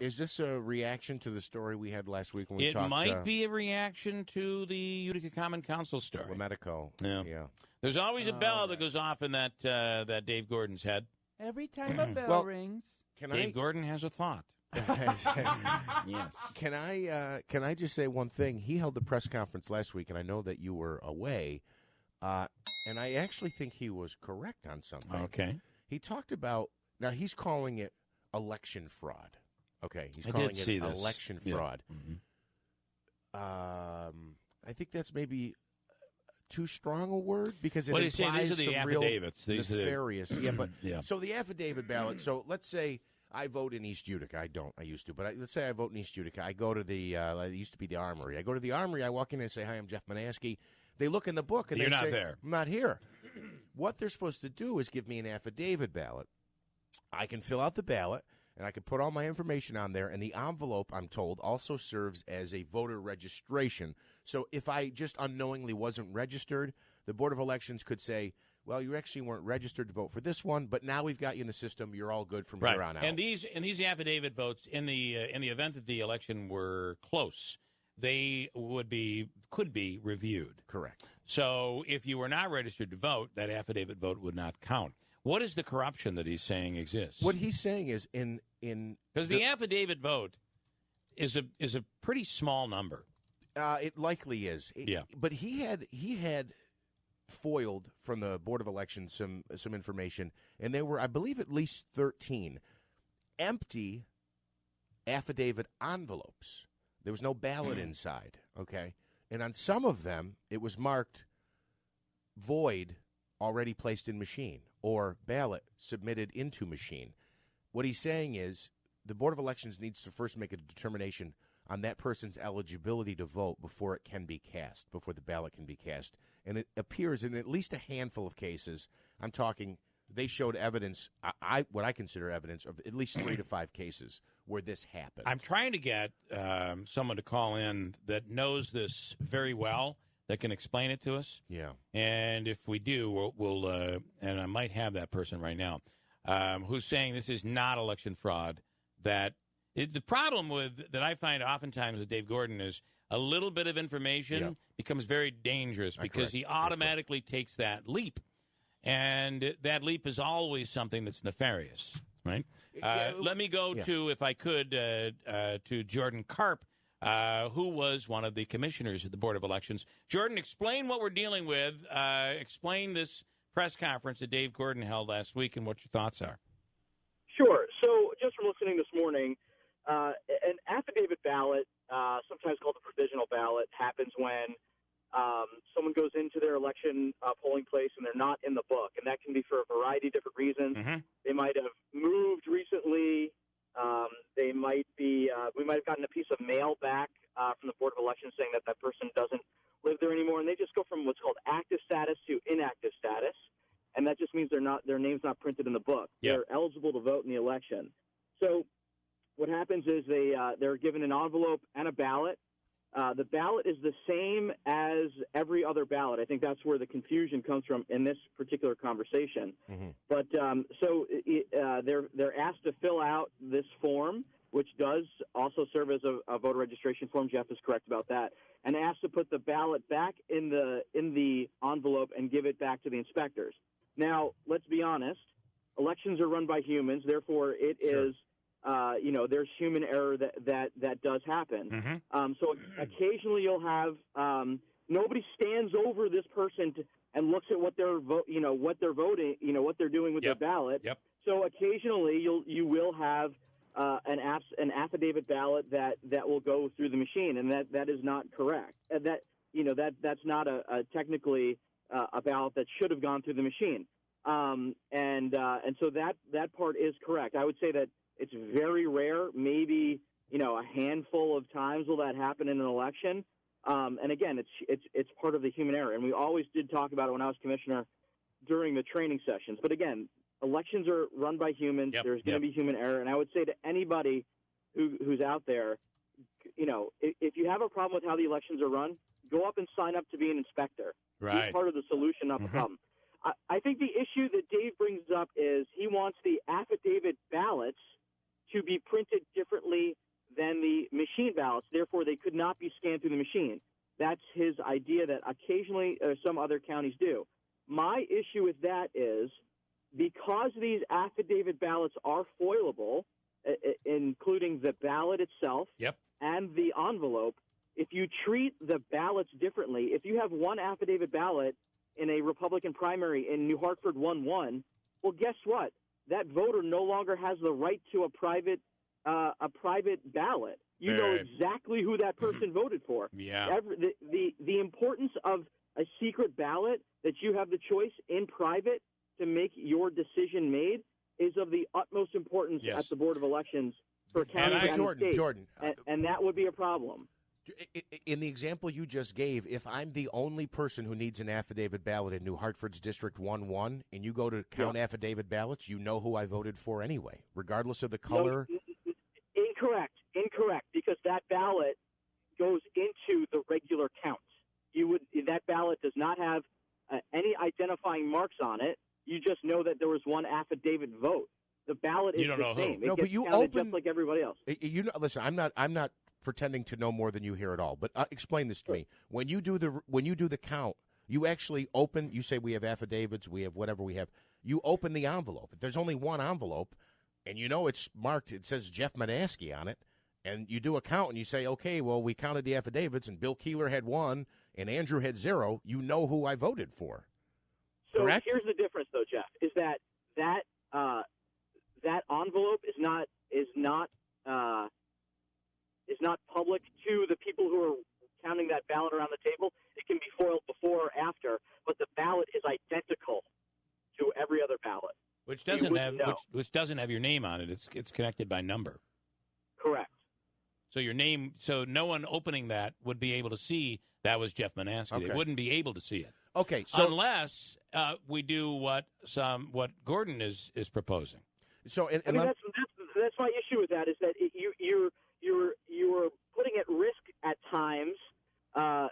Is this a reaction to the story we had last week when we talked? It might be a reaction to the Utica Common Council story. Medico. Yeah. There's always a bell that goes off in that Dave Gordon's head. Every time a bell rings. Dave Gordon has a thought. Yes. Can I just say one thing? He held a press conference last week, and I know that you were away, and I actually think he was correct on something. Okay. He talked about, now he's calling it election fraud. Okay, he's calling it election fraud. Mm-hmm. I think that's maybe too strong a word because it What do you say? implies These are the some affidavits. real nefarious. Yeah. So the affidavit ballot. So let's say I vote in East Utica. I don't. I used to, but let's say I vote in East Utica. I go to the. It used to be the Armory. I go to the Armory. I walk in and say, "Hi, I'm Jeff Manaski." They look in the book and You're they not say, there. "I'm not here." What they're supposed to do is give me an affidavit ballot. I can fill out the ballot. And I can put all my information on there, and the envelope, I'm told, also serves as a voter registration. So if I just unknowingly wasn't registered, the Board of Elections could say, well, you actually weren't registered to vote for this one, but now we've got you in the system. You're all good from here on out. And these affidavit votes, in the event that the election were close, they could be reviewed. Correct. So if you were not registered to vote, that affidavit vote would not count. What is the corruption that he's saying exists? What he's saying is because the affidavit vote is a pretty small number. It likely is. Yeah. But he had foiled from the Board of Elections some information, and there were, I believe, at least 13 empty affidavit envelopes. There was no ballot inside. Okay, and on some of them it was marked void, already placed in machine, or ballot submitted into machine. What he's saying is the Board of Elections needs to first make a determination on that person's eligibility to vote before it can be cast, before the ballot can be cast. And it appears in at least a handful of cases, I'm talking, they showed evidence, what I consider evidence, of at least 3 to 5 cases where this happened. I'm trying to get someone to call in that knows this very well, that can explain it to us. Yeah. And if we do, we'll and I might have that person right now, who's saying this is not election fraud. The problem that I find oftentimes with Dave Gordon is a little bit of information becomes very dangerous because he automatically takes that leap. And that leap is always something that's nefarious, right? Let me go to, if I could, to Jordan Karp, who was one of the commissioners at the Board of Elections. Jordan, explain what we're dealing with. Explain this press conference that Dave Gordon held last week and what your thoughts are. Sure. So just from listening this morning, an affidavit ballot, sometimes called a provisional ballot, happens when someone goes into their election polling place and they're not in the book. And that can be for a variety of different reasons. Mm-hmm. They might have moved recently. They might be. We might have gotten a piece of mail back from the Board of Elections saying that that person doesn't live there anymore, and they just go from what's called active status to inactive status, and that just means their name's not printed in the book. Yep. They're eligible to vote in the election. So what happens is they're given an envelope and a ballot. The ballot is the same as every other ballot. I think that's where the confusion comes from in this particular conversation. Mm-hmm. But they're asked to fill out this form, which does also serve as a voter registration form. Jeff is correct about that. And asked to put the ballot back in the envelope and give it back to the inspectors. Now, let's be honest. Elections are run by humans. Therefore, it is. There's human error that does happen. Mm-hmm. So occasionally you'll have nobody stands over this person and looks at what they're what they're voting, what they're doing with their ballot. Yep. So occasionally you will have an affidavit ballot that will go through the machine, and that is not correct. That's not a technically a ballot that should have gone through the machine. And so that part is correct. I would say that it's very rare, maybe, a handful of times will that happen in an election. And again, it's part of the human error. And we always did talk about it when I was commissioner during the training sessions. But again, elections are run by humans. Yep. There's going to be human error. And I would say to anybody who's out there, if you have a problem with how the elections are run, go up and sign up to be an inspector. Right. Be part of the solution, not the problem. I think the issue that Dave brings up is he wants the affidavit ballots to be printed differently than the machine ballots. Therefore, they could not be scanned through the machine. That's his idea that occasionally some other counties do. My issue with that is because these affidavit ballots are foilable, including the ballot itself and the envelope, if you treat the ballots differently, if you have one affidavit ballot in a Republican primary in New Hartford 1-1, well, guess what? That voter no longer has the right to a private ballot. You know exactly who that person voted for. Yeah. The importance of a secret ballot that you have the choice in private to make your decision made is of the utmost importance at the Board of Elections for counties and states. Jordan, and that would be a problem. In the example you just gave, if I'm the only person who needs an affidavit ballot in New Hartford's District 1-1, and you go to count affidavit ballots, you know who I voted for anyway, regardless of the color? No, incorrect, because that ballot goes into the regular count. That ballot does not have any identifying marks on it. You just know that there was one affidavit vote. The ballot is the same. No, but you open just like everybody else. Listen, I'm not pretending to know more than you here at all. But explain this to me. When you do the count, you actually open. You say we have affidavits, we have whatever we have. You open the envelope. If there's only one envelope, and you know it's marked, it says Jeff Madaski on it, and you do a count and you say, okay, well, we counted the affidavits, and Bill Keeler had 1, and Andrew had 0. You know who I voted for. So correct? Here's the difference, though, Jeff, is that envelope is not public to the people who are counting that ballot around the table. It can be foiled before or after, but the ballot is identical to every other ballot. Which doesn't have your name on it. It's connected by number. Correct. So your name. So no one opening that would be able to see that was Jeff Manaski. Okay. They wouldn't be able to see it. Okay. So unless we do what Gordon is proposing. So that's my issue with that is that you're putting at risk at times a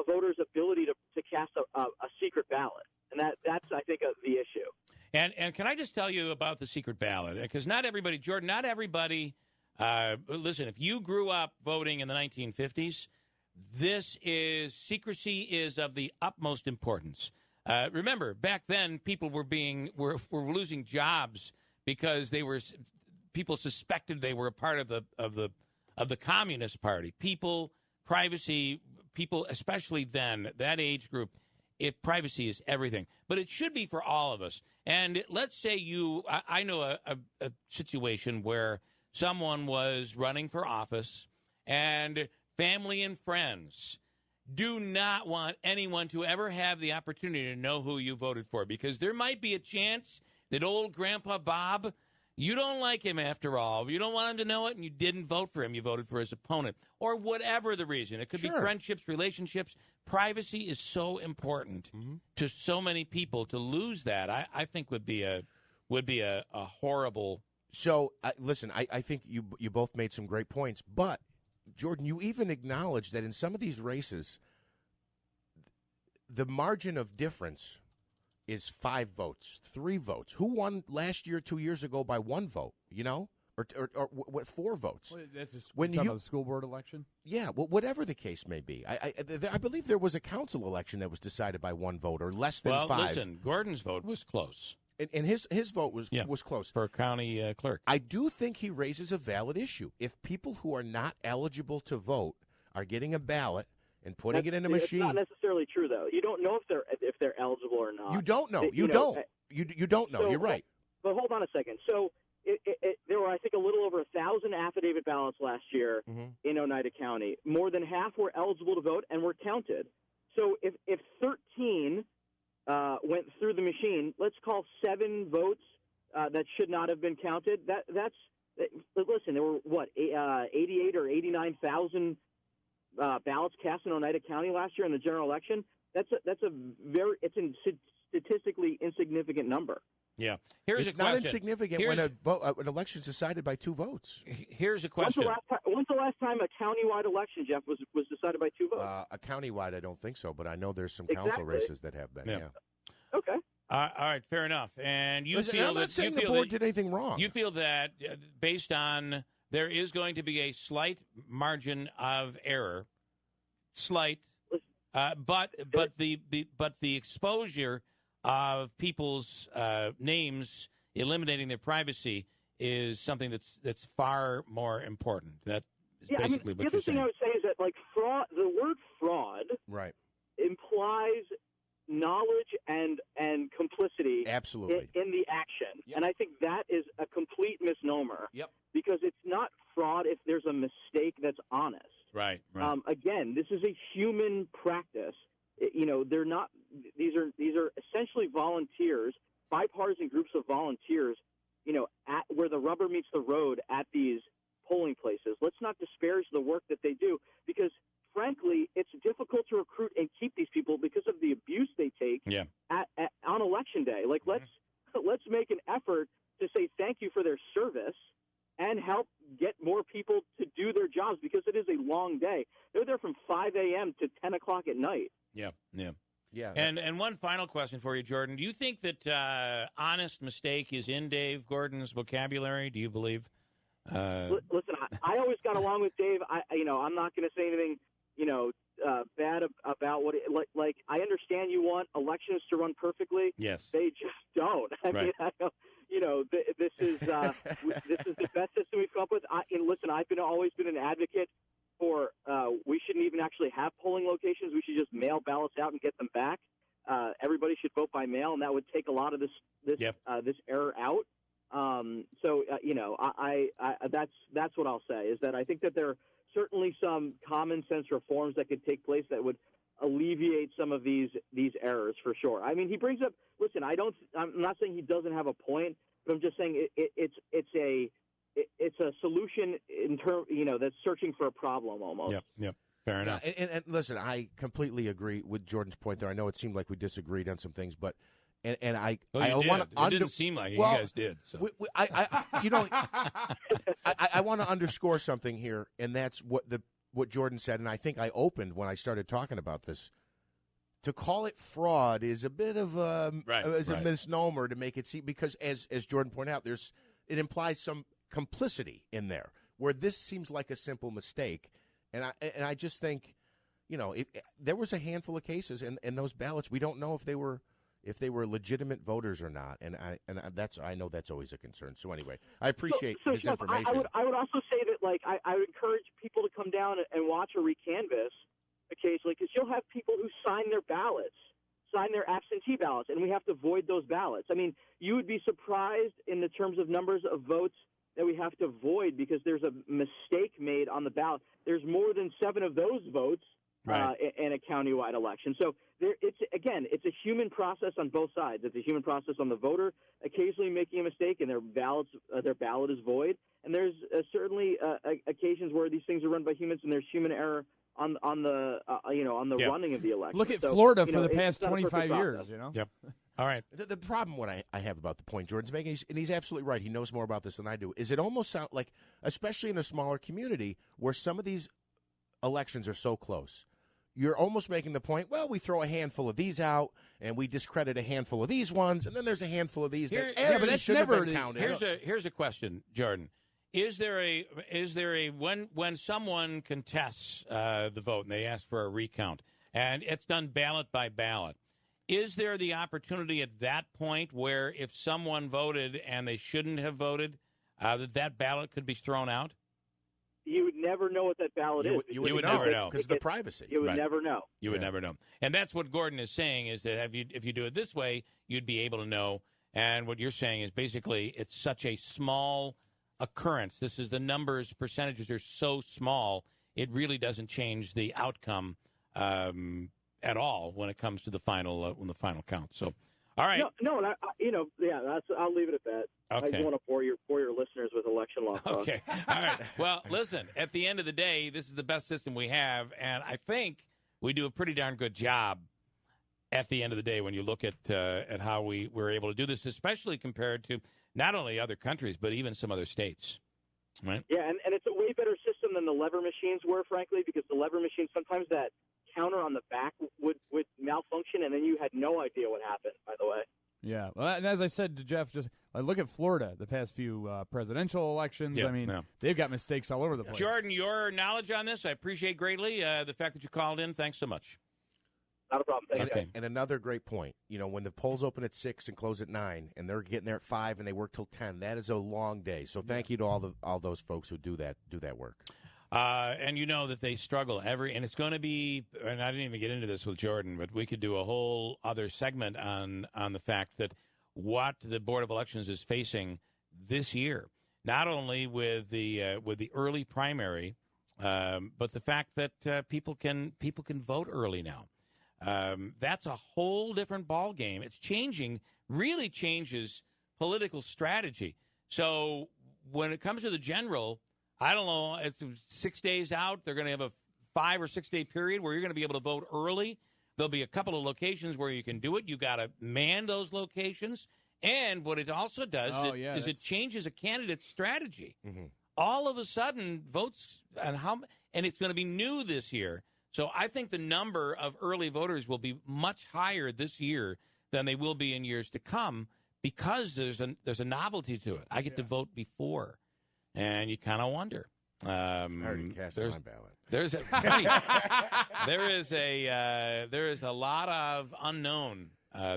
voter's ability to cast a secret ballot, and that's I think the issue. And can I just tell you about the secret ballot? Because not everybody, Jordan, listen, if you grew up voting in the 1950s, secrecy is of the utmost importance. Remember, back then, people were losing jobs because people suspected they were a part of the Communist Party. Privacy, especially then, that age group, privacy is everything. But it should be for all of us. And let's say I know a situation where someone was running for office and family and friends do not want anyone to ever have the opportunity to know who you voted for, because there might be a chance that old Grandpa Bob, you don't like him after all. You don't want him to know it, and you didn't vote for him. You voted for his opponent, or whatever the reason. It could be friendships, relationships. Privacy is so important to so many people. To lose that, I think would be a horrible. So listen, I think you both made some great points, but Jordan, you even acknowledged that in some of these races, the margin of difference is 5 votes, 3 votes. Who won last year, 2 years ago by 1 vote? You know, or what 4 votes? Well, that's when you talking about the school board election. Yeah, well, whatever the case may be. I believe there was a council election that was decided by 1 vote or less than 5. Well, listen, Gordon's vote was close. And his vote was close. For county clerk. I do think he raises a valid issue. If people who are not eligible to vote are getting a ballot and putting it in a machine. It's not necessarily true, though. You don't know if they're eligible or not. You don't know. You don't know. So, you're right. But hold on a second. So there were, I think, a little over 1,000 affidavit ballots last year in Oneida County. More than half were eligible to vote and were counted. So if 13 went through the machine, let's call 7 votes that should not have been counted. Listen, there were 88 or 89,000 ballots cast in Oneida County last year in the general election. It's a statistically insignificant number. Yeah, it's not insignificant when an election is decided by 2 votes. Here's a question: When's the last time a countywide election, Jeff, was decided by 2 votes? A countywide, I don't think so, but I know there's some council races that have been. Yeah. Okay. All right, fair enough. And you Listen, feel I'm that not saying you the feel board that, did anything wrong. You feel that based on there is going to be a slight margin of error, but the exposure of people's names eliminating their privacy is something that's far more important. That is basically what you're saying. The other thing I would say is that, like, fraud, the word fraud right. implies knowledge and complicity Absolutely. in the action. Yep. And I think that is a complete misnomer. Yep. Because it's not fraud if there's a mistake that's honest. Right. Again, this is a human practice. They're not. These are essentially volunteers, bipartisan groups of volunteers. At where the rubber meets the road at these polling places. Let's not disparage the work that they do, because frankly, it's difficult to recruit and keep these people because of the abuse they take on election day. Like, let's make an effort to say thank you for their service and help get more people to do their jobs, because it is a long day. They're there from 5 a.m. to 10 o'clock at night. Yeah. Yeah. And one final question for you, Jordan. Do you think that honest mistake is in Dave Gordon's vocabulary? Do you believe? Listen, I always got along with Dave. I'm not going to say anything, bad about what like. I understand you want elections to run perfectly. Yes, they just don't. I mean, this is the best system we've come up with. Listen, I've always been an advocate for we shouldn't even actually have polling locations. We should just mail ballots out and get them back. Everybody should vote by mail, and that would take a lot of this error out. That's what I'll say, is that I think that there are certainly some common sense reforms that could take place that would alleviate some of these errors for sure. I mean, he brings up. Listen, I'm not saying he doesn't have a point, but I'm just saying it's a solution in term, that's searching for a problem almost. Yep. Fair enough. And listen, I completely agree with Jordan's point there. I know it seemed like we disagreed on some things, but I want to. It didn't seem like you guys did. So. I want to underscore something here, and that's what Jordan said, and I think I opened when I started talking about this. To call it fraud is a bit of a misnomer to make it seem, because as Jordan pointed out, it implies some complicity in there, where this seems like a simple mistake, and I just think, there was a handful of cases, and those ballots, we don't know if they were legitimate voters or not, and I know that's always a concern. So anyway, I appreciate his information. I would also say that, like, I would encourage people to come down and watch a recanvass occasionally, because you'll have people who sign their absentee ballots, and we have to void those ballots. I mean, you would be surprised in the terms of numbers of votes that we have to void because there's a mistake made on the ballot. There's more than 7 of those votes in a countywide election. So it's a human process on both sides. It's a human process on the voter occasionally making a mistake and their ballot is void. And there's certainly occasions where these things are run by humans and there's human error on the running of the election. Look at Florida for the past 25 years. Yep. All right. The problem what I have about the point Jordan's making, and he's absolutely right, he knows more about this than I do, is it almost sounds like, especially in a smaller community where some of these elections are so close, you're almost making the point, well, we throw a handful of these out and we discredit a handful of these ones, and then there's a handful of these that actually should have been counted. Here's a question, Jordan. Is there a when someone contests the vote and they ask for a recount and it's done ballot by ballot, is there the opportunity at that point where if someone voted and they shouldn't have voted, that ballot could be thrown out? You would never know what that ballot is. You would never know because of the privacy. You would never know. You would never know. And that's what Gordon is saying, is that if you do it this way, you'd be able to know. And what you're saying is basically it's such a small occurrence. This is the numbers, percentages are so small, it really doesn't change the outcome at all when it comes to the final count. So, all right. I'll leave it at that. Okay. I just want to bore your listeners with election law talk. Okay. All right. Well, listen, at the end of the day, this is the best system we have, and I think we do a pretty darn good job at the end of the day when you look at how we were able to do this, especially compared to not only other countries, but even some other states. Right? Yeah, and it's a way better system than the lever machines were, frankly, because the lever machines, sometimes that counter on the back would malfunction, and then you had no idea what happened, by the way. Yeah. Well, and as I said to Jeff, just look at Florida, the past few presidential elections. Yeah, I mean, they've got mistakes all over the place. Jordan, your knowledge on this, I appreciate greatly. The fact that you called in, thanks so much. Not a problem. Thank you. And another great point, when the polls open at 6 and close at 9, and they're getting there at 5 and they work till 10, that is a long day. So thank you to all those folks who do that work. And you know that they struggle and it's going to be, and I didn't even get into this with Jordan, but we could do a whole other segment on the fact that what the Board of Elections is facing this year, not only with the early primary, but the fact that people can vote early now. That's a whole different ball game. It's really changes political strategy. So when it comes to the general, I don't know, it's 6 days out. They're going to have a 5 or 6 day period where you're going to be able to vote early. There'll be a couple of locations where you can do it. You got to man those locations. And what it also does is it changes a candidate's strategy. Mm-hmm. All of a sudden, votes and it's going to be new this year. So I think the number of early voters will be much higher this year than they will be in years to come because there's a novelty to it. I get to vote before, and you kind of wonder. I already cast my ballot. There is a lot of unknown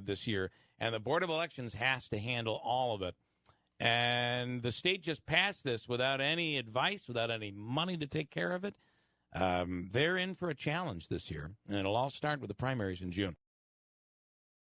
this year, and the Board of Elections has to handle all of it. And the state just passed this without any advice, without any money to take care of it. They're in for a challenge this year, and it'll all start with the primaries in June.